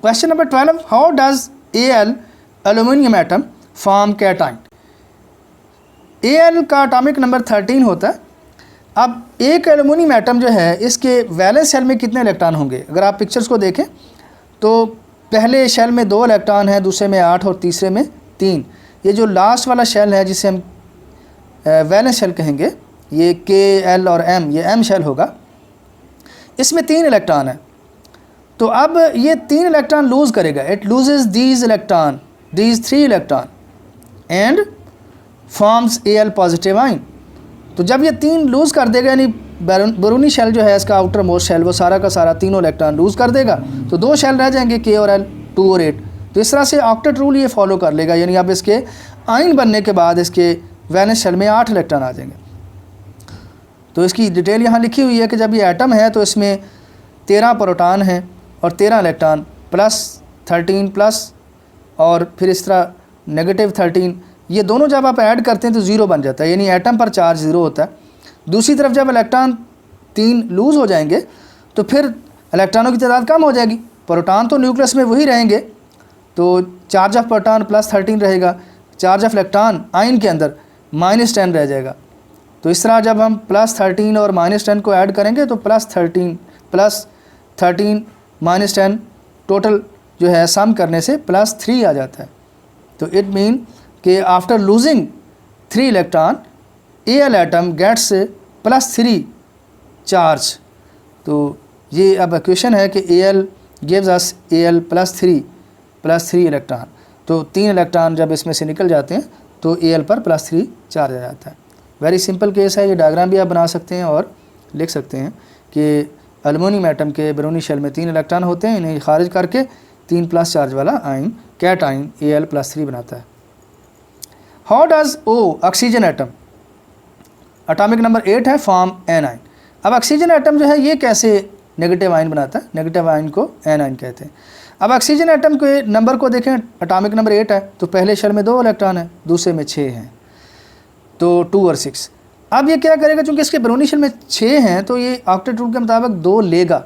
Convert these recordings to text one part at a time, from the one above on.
Question number 12, how does Al aluminium atom form cation. Al का atomic number 13 होता है। अब एक एल्यूमिनियम एटम जो है इसके वैलेंस शेल में कितने इलेक्ट्रॉन होंगे। अगर आप पिक्चर्स को देखें तो पहले शेल में 2 इलेक्ट्रॉन है, दूसरे में 8 और तीसरे में 3। ये जो लास्ट वाला शेल है जिसे हम वैलेंस शेल कहेंगे, ये K, L और M, ये M शेल होगा, इसमें 3 इलेक्ट्रॉन है। तो अब ये 3 इलेक्ट्रॉन लूज़ करेगा, it loses these 3 electron and forms Al positive ion. तो जब ये 3 लूज़ कर देगा, यानी बैरूनी शेल जो है इसका आउटर मोस्ट शेल, वो सारा का सारा तीनों इलेक्ट्रॉन लूज़ कर देगा, तो 2 शेल रह जाएंगे K और L, 2 और 8। तो इस तरह से ऑक्टेट रूल ये फॉलो कर लेगा, यानी अब इसके आइन बनने के बाद इसके वैलेंस शेल में 8 इलेक्ट्रॉन आ जाएंगे। तो इसकी डिटेल यहाँ लिखी हुई है कि जब ये एटम है तो इसमें 13 प्रोटॉन हैं और 13 इलेक्ट्रॉन प्लस 13 प्लस और फिर इस तरह नेगेटिव 13, ये दोनों जब आप ऐड करते हैं तो 0 बन जाता है, यानी एटम पर चार्ज 0 होता है। दूसरी तरफ जब इलेक्ट्रॉन 3 लूज़ हो जाएंगे तो फिर इलेक्ट्रॉनों की तादाद कम हो जाएगी। प्रोटॉन तो न्यूक्लियस में वही रहेंगे, तो चार्ज ऑफ प्रोटॉन प्लस 13 रहेगा, चार्ज ऑफ इलेक्ट्रॉन आइन के अंदर -10 रह जाएगा। तो इस तरह जब हम प्लस 13 और -10 को ऐड करेंगे तो प्लस 13 -10 टोटल जो है सम करने से +3 आ जाता है। तो इट मीन कि after losing 3 electron Al atom gets +3 charge. तो ये अब इक्वेशन है कि Al gives us Al +3 electron. तो 3 इलेक्ट्रॉन जब इसमें से निकल जाते हैं तो Al पर +3 चार्ज आ जाता है। वेरी सिंपल केस है, ये डायग्राम भी आप बना सकते हैं और लिख सकते हैं कि एल्यूमिनियम एटम के बैरूनी शेल में 3 इलेक्ट्रॉन होते हैं, इन्हें खारिज करके 3+ चार्ज वाला आइन कैटाइन Al +3 बनाता है। How does O oxygen atom, atomic number 8 है, फॉर्म एनाइन। अब ऑक्सीजन एटम जो है ये कैसे नेगेटिव आइन बनाता है, नेगेटिव आइन को एनाइन कहते हैं। अब ऑक्सीजन एटम के नंबर को देखें, एटॉमिक नंबर 8 है, तो पहले शेल में 2 इलेक्ट्रॉन है, दूसरे में 6 हैं, तो 2 और 6। अब ये क्या करेगा, चूँकि इसके बैरूनी शेल में 6 हैं तो ये ऑक्टेट रूल के मुताबिक 2 लेगा,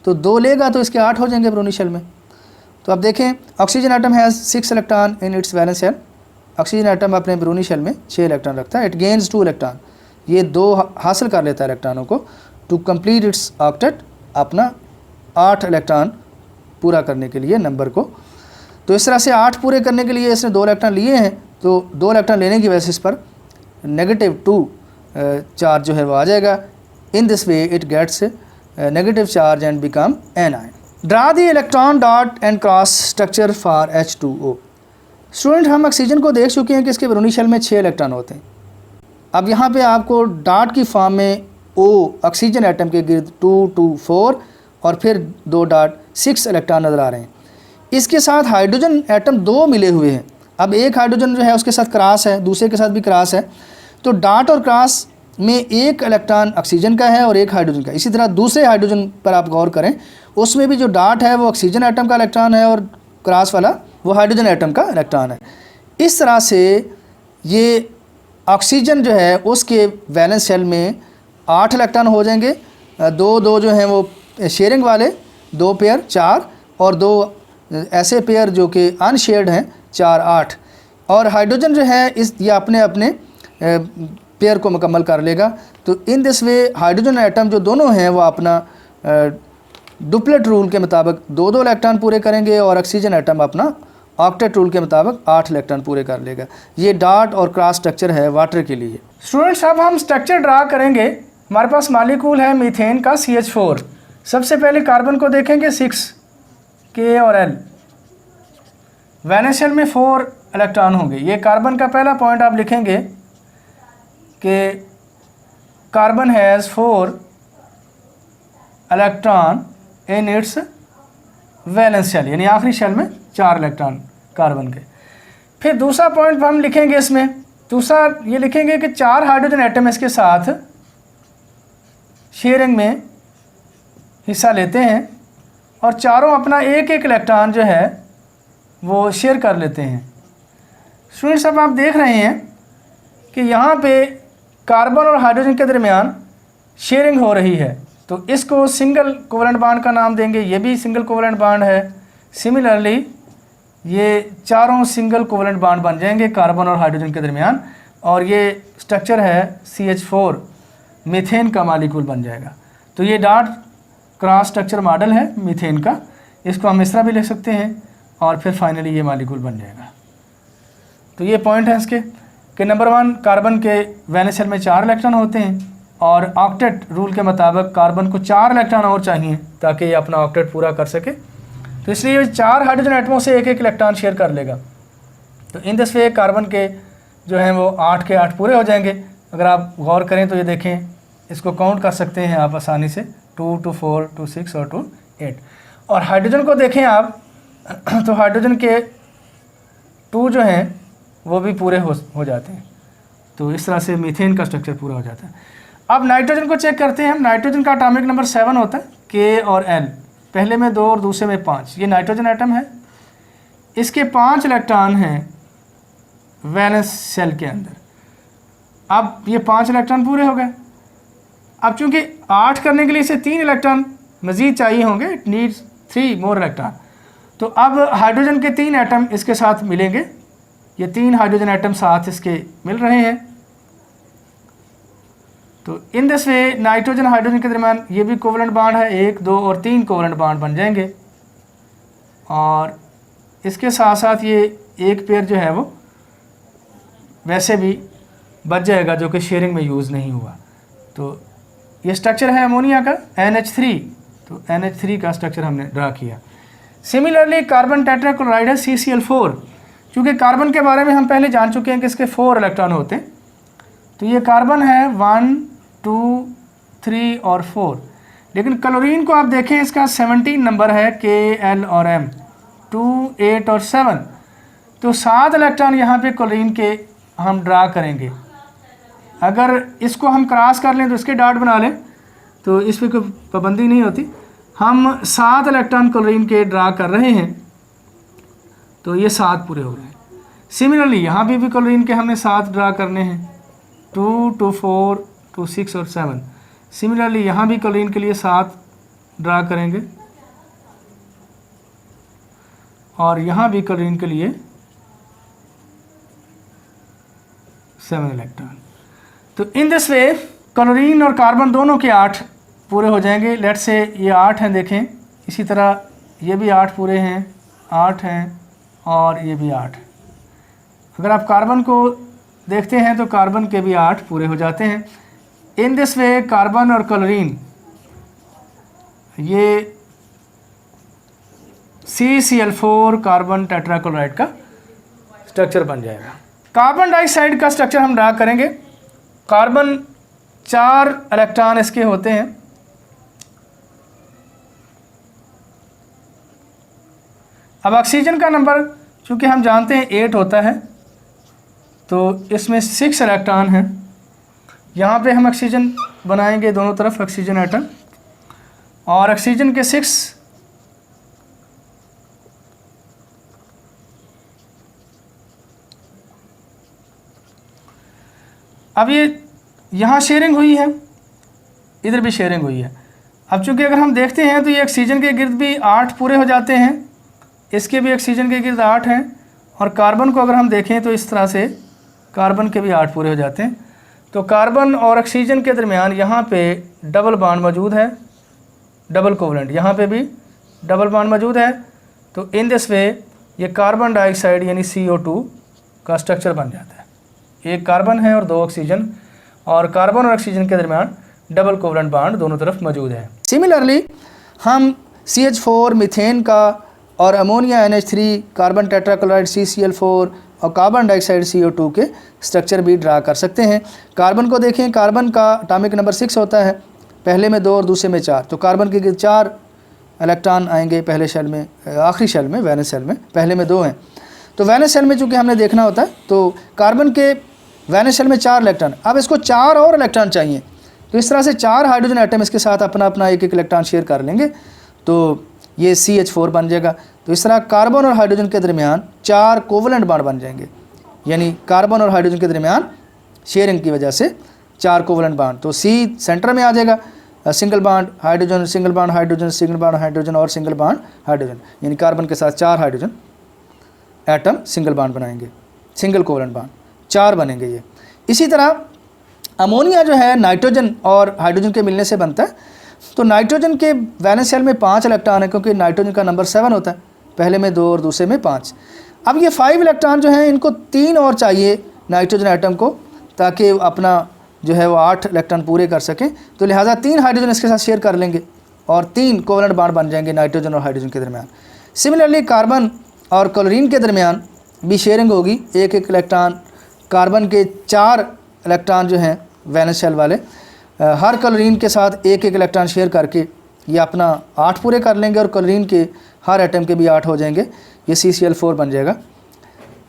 तो 2 लेगा तो इसके 8 हो जाएंगे बैरूनी शेल में। तो अब देखें, oxygen atom has 6 electron in its valence shell. Oxygen atom अपने बैरूनी शेल में 6 इलेक्ट्रॉन रखता है। इट गेन्स 2 इलेक्ट्रॉन, ये 2 हासिल कर लेता है इलेक्ट्रॉनों को टू कंप्लीट इट्स ऑक्टेट, अपना 8 इलेक्ट्रॉन पूरा करने के लिए नंबर को। तो इस तरह से 8 पूरे करने के लिए इसने 2 इलेक्ट्रॉन लिए हैं, तो 2 इलेक्ट्रॉन लेने की वजह से इस पर -2 चार्ज जो है वो आ जाएगा। In this way it gets negative charge and become anion. Draw the electron dot and cross structure for H2O। Student, हम ऑक्सीजन को देख चुके हैं कि इसके बैरूनी शेल में 6 इलेक्ट्रॉन होते हैं। अब यहाँ पे आपको डॉट की फॉर्म में O ऑक्सीजन एटम के गिर्द 2 2 4 और फिर 2 डॉट 6 इलेक्ट्रॉन नज़र आ रहे हैं। इसके साथ हाइड्रोजन एटम 2 मिले हुए हैं। अब एक हाइड्रोजन जो है उसके साथ क्रॉस है, दूसरे के साथ भी क्रॉस है, तो डॉट और क्रॉस में 1 इलेक्ट्रॉन ऑक्सीजन का है और 1 हाइड्रोजन का। इसी तरह दूसरे हाइड्रोजन पर आप गौर करें, उसमें भी जो डॉट है वो ऑक्सीजन एटम का इलेक्ट्रॉन है और क्रॉस वाला वो हाइड्रोजन एटम का इलेक्ट्रॉन है। इस तरह से ये ऑक्सीजन जो है उसके वैलेंस शेल में 8 इलेक्ट्रॉन हो जाएंगे, 2 जो हैं वो शेयरिंग वाले 2 पेयर 4 और 2 ऐसे पेयर जो कि अनशेयर्ड हैं 4 8। और हाइड्रोजन जो है ये अपने अपने पेयर को मुकम्मल कर लेगा। तो इन दिस वे हाइड्रोजन एटम जो दोनों हैं वो अपना डुप्लेट रूल के मुताबिक 2 इलेक्ट्रॉन पूरे करेंगे और ऑक्सीजन एटम अपना ऑक्टेट रूल के मुताबिक 8 इलेक्ट्रॉन पूरे कर लेगा। ये डॉट और क्रॉस स्ट्रक्चर है वाटर के लिए। स्टूडेंट्स, अब हम स्ट्रक्चर ड्रा करेंगे। हमारे पास मॉलिक्यूल है मीथेन का CH4। सबसे पहले कार्बन को देखेंगे 6 K और L। वैलेंस शेल में 4 इलेक्ट्रॉन होंगे। ये कार्बन का पहला पॉइंट आप लिखेंगे कि carbon has 4 electron in its valence shell, यानी आखिरी शेल में 4 इलेक्ट्रॉन कार्बन के। फिर दूसरा पॉइंट हम लिखेंगे, इसमें दूसरा ये लिखेंगे कि 4 हाइड्रोजन एटम इसके साथ शेयरिंग में हिस्सा लेते हैं और चारों अपना 1-1 इलेक्ट्रॉन जो है वो शेयर कर लेते हैं। स्टूडेंट्स, अब आप देख रहे हैं कि यहाँ पे कार्बन और हाइड्रोजन के दरमियान शेयरिंग हो रही है, तो इसको सिंगल कोवेलेंट बॉन्ड का नाम देंगे। ये भी सिंगल कोवेलेंट बॉन्ड है, सिमिलरली ये चारों सिंगल कोवलेंट बॉन्ड बन जाएंगे कार्बन और हाइड्रोजन के दरमियान, और ये स्ट्रक्चर है CH4 मीथेन का मॉलिक्यूल बन जाएगा। तो ये डॉट क्रॉस स्ट्रक्चर मॉडल है मीथेन का, इसको हम इस तरह भी लिख सकते हैं, और फिर फाइनली ये मॉलिक्यूल बन जाएगा। तो ये पॉइंट है इसके कि नंबर 1 कार्बन के वैलेंस शेल में 4 इलेक्ट्रॉन होते हैं, और ऑक्टेट रूल के मुताबिक कार्बन को 4 इलेक्ट्रॉन और चाहिए ताकि ये अपना ऑक्टेट पूरा कर सके। तो इसलिए ये 4 हाइड्रोजन एटमों से एक इलेक्ट्रॉन शेयर कर लेगा। तो इन दिस वे कार्बन के जो हैं वो 8 के 8 पूरे हो जाएंगे। अगर आप गौर करें तो ये देखें, इसको काउंट कर सकते हैं आप आसानी से, 2 2 4 2 6 और 2 8। और हाइड्रोजन को देखें आप तो हाइड्रोजन के 2 जो हैं वो भी पूरे हो जाते हैं। तो इस तरह से मीथेन का स्ट्रक्चर पूरा हो जाता है। अब नाइट्रोजन को चेक करते हैं हम। नाइट्रोजन का एटॉमिक नंबर 7 होता है, K और L, पहले में 2 और दूसरे में 5। ये नाइट्रोजन एटम है, इसके 5 इलेक्ट्रॉन हैं वैलेंस शेल के अंदर। अब ये 5 इलेक्ट्रॉन पूरे हो गए। अब चूंकि 8 करने के लिए इसे 3 इलेक्ट्रॉन मज़ीद चाहिए होंगे, इट नीड्स 3 मोर इलेक्ट्रॉन। तो अब हाइड्रोजन के 3 एटम इसके साथ मिलेंगे, ये 3 हाइड्रोजन एटम साथ इसके मिल रहे हैं। तो इन दिस वे नाइट्रोजन हाइड्रोजन के दरमियान ये भी कोवलेंट बॉन्ड है, 1 2 और 3 कोवलेंट बॉन्ड बन जाएंगे, और इसके साथ साथ ये एक पेयर जो है वो वैसे भी बच जाएगा जो कि शेयरिंग में यूज़ नहीं हुआ। तो ये स्ट्रक्चर है अमोनिया का NH3, तो NH3 का स्ट्रक्चर हमने ड्रा किया। सिमिलरली कार्बन टेट्राक्लोराइड है CCl4। क्योंकि कार्बन के बारे में हम पहले जान चुके हैं कि इसके 4 इलेक्ट्रॉन होते हैं, तो ये कार्बन है 1 2 3 और 4। लेकिन क्लोरीन को आप देखें, इसका 17 नंबर है, K L और M, 2 8 और 7। तो 7 इलेक्ट्रॉन यहाँ पे क्लोरीन के हम ड्रा करेंगे। अगर इसको हम क्रॉस कर लें तो इसके डॉट बना लें, तो इस पर कोई पाबंदी नहीं होती। हम 7 इलेक्ट्रॉन क्लोरीन के ड्रा कर रहे हैं, तो ये 7 पूरे हो गए। सिमिलरली यहाँ भी क्लोरीन के हमने 7 ड्रा करने हैं, 2 2 4 2 6 और 7। सिमिलरली यहाँ भी क्लोरीन के लिए 7 ड्रा करेंगे, और यहाँ भी क्लोरीन के लिए 7 इलेक्ट्रॉन। तो इन दिस वे क्लोरीन और कार्बन दोनों के 8 पूरे हो जाएंगे। लेट से ये 8 हैं, देखें, इसी तरह ये भी 8 पूरे हैं, 8 हैं, और ये भी 8। अगर आप कार्बन को देखते हैं तो कार्बन के भी 8 पूरे हो जाते हैं। इन दिस वे कार्बन और क्लोरीन ये CCl4 कार्बन टेट्राक्लोराइड का स्ट्रक्चर बन जाएगा। कार्बन डाइऑक्साइड का स्ट्रक्चर हम ड्रा करेंगे। कार्बन 4 इलेक्ट्रॉन इसके होते हैं, अब ऑक्सीजन का नंबर चूँकि हम जानते हैं 8 होता है, तो इसमें 6 इलेक्ट्रॉन हैं। यहाँ पे हम ऑक्सीजन बनाएंगे दोनों तरफ ऑक्सीजन एटम, और ऑक्सीजन के 6 अब ये यहाँ शेयरिंग हुई है, इधर भी शेयरिंग हुई है। अब चूँकि अगर हम देखते हैं तो ये ऑक्सीजन के गिर्द भी 8 पूरे हो जाते हैं, इसके भी ऑक्सीजन के गिर्द 8 हैं, और कार्बन को अगर हम देखें तो इस तरह से कार्बन के भी 8 पूरे हो जाते हैं। तो कार्बन और ऑक्सीजन के दरमियान यहाँ पे डबल बॉन्ड मौजूद है, डबल कोवलेंट, यहाँ पे भी डबल बॉन्ड मौजूद है। तो इन दिस वे ये कार्बन डाइऑक्साइड यानी CO2 का स्ट्रक्चर बन जाता है। एक कार्बन है और 2 ऑक्सीजन, और कार्बन और ऑक्सीजन के दरमियान डबल कोवलेंट बॉन्ड दोनों तरफ मौजूद है। सिमिलरली हम CH4 मीथेन का और ammonia NH3, carbon tetrachloride CCl4 और कार्बन डाइऑक्साइड CO2 के स्ट्रक्चर भी ड्रा कर सकते हैं। कार्बन को देखें, कार्बन का एटॉमिक नंबर 6 होता है, पहले में 2 और दूसरे में 4। तो कार्बन के 4 इलेक्ट्रॉन आएंगे पहले शेल में, आखिरी शेल में, वैलेंस शेल में, पहले में 2 हैं। तो वैलेंस शेल में चूँकि हमने देखना होता है, तो कार्बन के वैलेंस शेल में 4 इलेक्ट्रॉन, अब इसको 4 और इलेक्ट्रॉन चाहिए। तो इस तरह से 4 हाइड्रोजन एटम इसके साथ अपना अपना एक इलेक्ट्रॉन शेयर कर लेंगे, तो ये CH4 बन जाएगा। तो इस तरह कार्बन और हाइड्रोजन के दरमियान 4 कोवलेंट बॉन्ड बन जाएंगे, यानी कार्बन और हाइड्रोजन के दरमियान शेयरिंग की वजह से 4 कोवलेंट बॉन्ड। तो C सेंटर में आ जाएगा, single bond hydrogen, single bond hydrogen, single bond hydrogen और सिंगल बॉन्ड हाइड्रोजन, यानी कार्बन के साथ 4 हाइड्रोजन एटम सिंगल बॉन्ड बनाएंगे, सिंगल कोवेलेंट बॉन्ड 4 बनेंगे ये। इसी तरह अमोनिया जो है नाइट्रोजन और हाइड्रोजन के मिलने से बनता है। तो नाइट्रोजन के वैलेंस शेल में 5 इलेक्ट्रॉन है, क्योंकि नाइट्रोजन का नंबर 7 होता है, पहले में 2 और दूसरे में 5। अब ये 5 इलेक्ट्रॉन जो हैं इनको 3 और चाहिए नाइट्रोजन एटम को, ताकि अपना जो है वो 8 इलेक्ट्रॉन पूरे कर सकें। तो लिहाजा 3 हाइड्रोजन इसके साथ शेयर कर लेंगे और 3 कोवेलेंट बॉन्ड बन जाएंगे नाइट्रोजन और हाइड्रोजन के दरमियान। सिमिलरली कार्बन और क्लोरीन के दरमियान भी शेयरिंग होगी, 1-1 इलेक्ट्रॉन। कार्बन के 4 इलेक्ट्रॉन जो हैं वैलेंस शेल वाले, हर क्लोरीन के साथ 1-1 इलेक्ट्रॉन शेयर करके ये अपना 8 पूरे कर लेंगे और क्लोरीन के हर एटम के भी 8 हो जाएंगे, ये CCl4 बन जाएगा।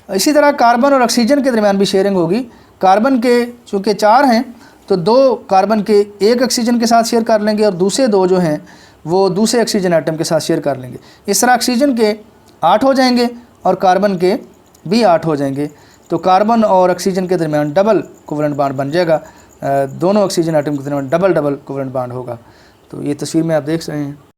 इसी तरह कार्बन और ऑक्सीजन के दरमियान भी शेयरिंग होगी। कार्बन के चूँकि 4 हैं तो 2 कार्बन के 1 ऑक्सीजन के साथ शेयर कर लेंगे और दूसरे 2 जो हैं वो दूसरे ऑक्सीजन एटम के साथ शेयर कर लेंगे। इस तरह ऑक्सीजन के 8 हो जाएंगे और कार्बन के भी 8 हो जाएंगे। तो कार्बन और ऑक्सीजन के दरमियान डबल कोवेलेंट बॉन्ड बन जाएगा, दोनों ऑक्सीजन एटम के दरमियान डबल कोवेलेंट बॉन्ड होगा। तो ये तस्वीर में आप देख रहे हैं।